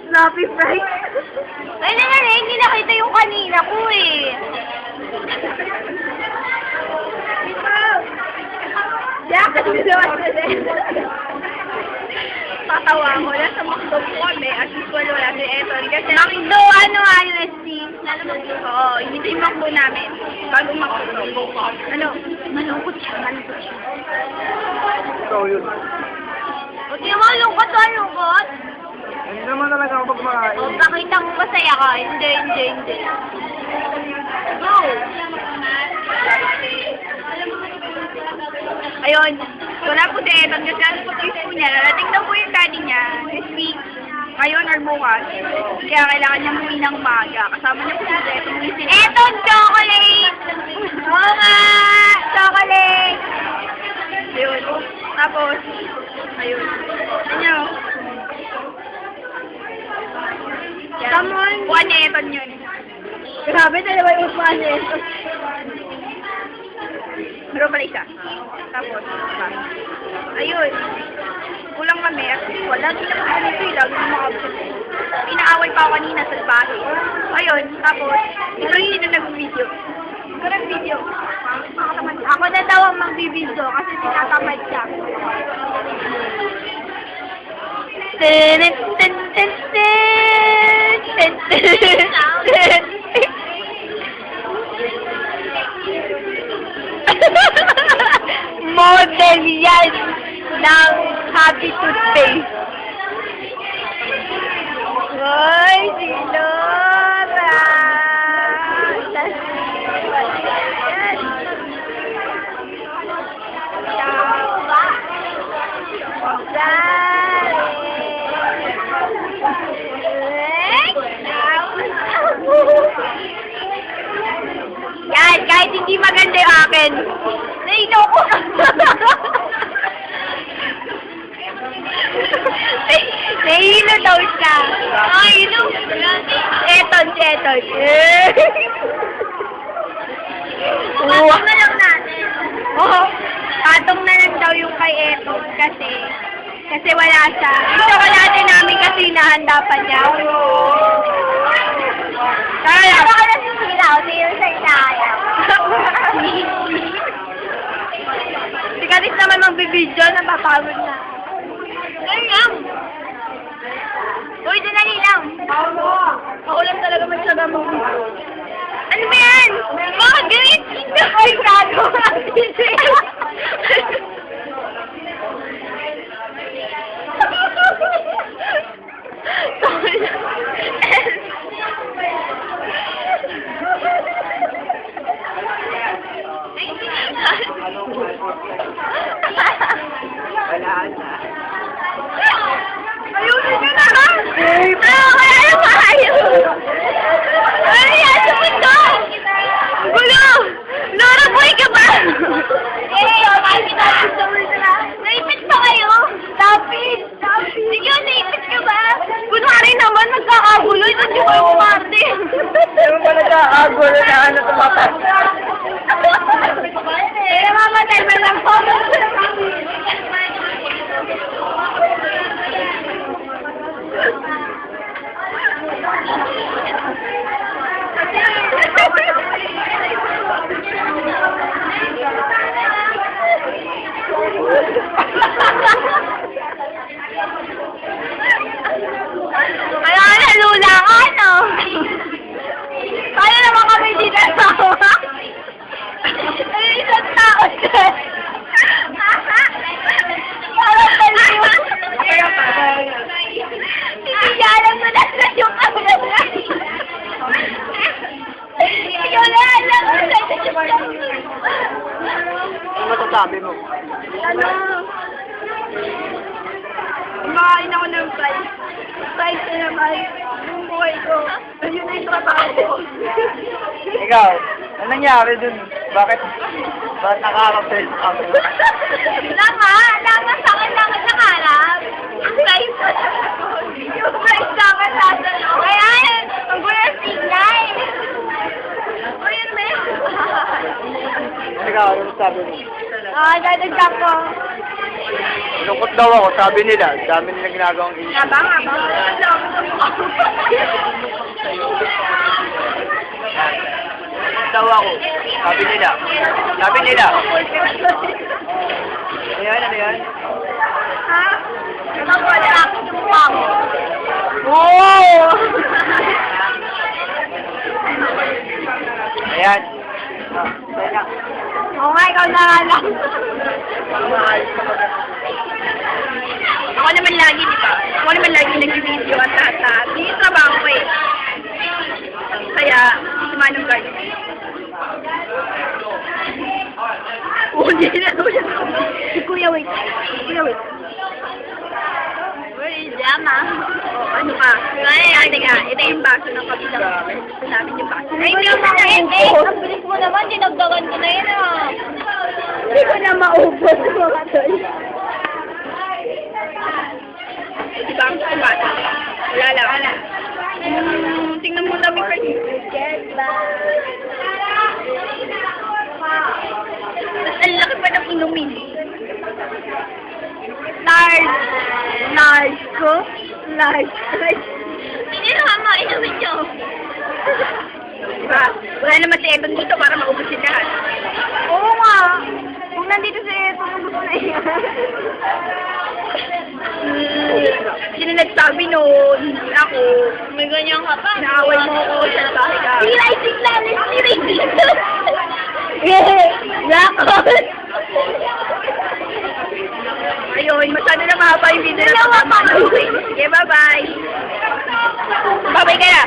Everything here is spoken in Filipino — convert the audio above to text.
Snappy fry. Ay, nangyari, hindi nakita yung kanina ko eh. Diyan ka naman tatawa ko na sa McDo po kami. As usual, wala si Eton. Kasi McDo, ano, IUST? oo, hindi yung McDo namin. Bago McDo. Ano? Malungkot siya, malungkot siya. Ikaw yun. O, di mo, malungkot. Hindi naman talaga ako pagmakain. O, pakita mo masaya ka. Hindi. Go! Ayun, wala po si Eton kasi ano po yung school niya. Narating na po yung daddy niya this week, ngayon or bukas. Kaya kailangan niya umuwi ng umaga. Kasama niya po si Eton. Eton, chocolate! Oo nga! Chocolate! Ayun. Tapos, ayun. Ano? Come on! Buwan ni Eton yun. Grabe, dalawa yung fan eh. Meron pala isa. Tapos, diba? Ayun. Kulang kami. At wala. Lagi na kami dito eh. Lagi na makabot. Inaaway pa ako kanina sa bahay. Ayun. Tapos, ikaw yung hindi na nag-video. Ikaw nag-video. Ako na daw ang magbibidyo kasi tinatamad siya. Model yan ng Happy Toothpaste. Hoy, si Laura! Yan, kahit hindi maganda yung akin. Naino ko. Nahihilo daw siya. Nahihilo. Eton. Patong na lang natin. Oo. Patong na lang daw yung kay Eton kasi wala siya. Yung chocolate namin kasi hinahanda pa niya. Kaya ka na sisilaw, hindi yung sa inaya. Si Katis naman magbibidyo, napapagod na. Ganyan. Uy, dinali lang. Maulam talaga magsaga mo. Ano ba yan? Mga great! Ay, gago! Ayusin nyo na ha! Kaya yung maayos! Ay, yan sa mundo! Gulo! Laura, boy ka ba? Naipit pa kayo? Tapit! Sige, naipit ka ba? Kunwari naman, nagkakagulo. Ito di ko yung parte. Meron pa nagkakagulo na ano tumatas. Kaya mamatay mo lang po. Kaya nalula ka, no? Kaya naman kami dito tawa. Ay, isang tao siya. Parang baliw. Hindi niya alam na nasa yung camera. Hindi ko na alam na nasa yung camera. Ano masasabi mo? Ano? Kumakain ako ng fries. Fries na naman. Yung buhay ko. Ayun na yung trabaho ko. Ikaw, ano nangyari dun? Bakit nakakarapel ka? Langa sa akin lang ang nakalap. Yung fries sa akin nasa loob. Kaya, ang gulo signal. ikaw, ano sabi mo? Dadagdag ko. Lungkot daw ako, sabi nila. Dami nila ginagawang issue. Abang. Daw ako, sabi nila. Sabi nila. Ano yan, ano yan? Ha? Wala ako yung mukha mo. Oo! Ayan. Ayan. Oo nga, ikaw na nga lang. Ako naman lagi, di ba? Ako naman lagi nag-video at lahat. Hindi yung trabaho ko eh. Kaya, si Manong Guard. Hindi na ulit. Si Kuya, wait. Kuya, wait. Uy, drama. Ano ka? Ay, teka. Ito yung baso ng kabilang. Ito namin yung baso. Ay, hindi mo na ubos. Ang bilis mo naman, dinagdagan ko na yun ah. Hindi ko na maubos mga tol. Di ba ang baso? Wala lang. Tingnan mo namin kasi. Ang laki pa ng inumin. Narco. Hindi naman mga inumin nyo. Diba? Wala naman si Evan dito para maubos yung lahat. Oo nga. Kung nandito si Eto, gusto na yan. Sino nagsabi noon? Ako. May ganyan ka pa. Naaway mo ako sa bahay ka. Racing lang! Racing! Yakot! Ayun, masyado na mahaba yung video na ito. Okay, bye-bye. Bye-bye ka na.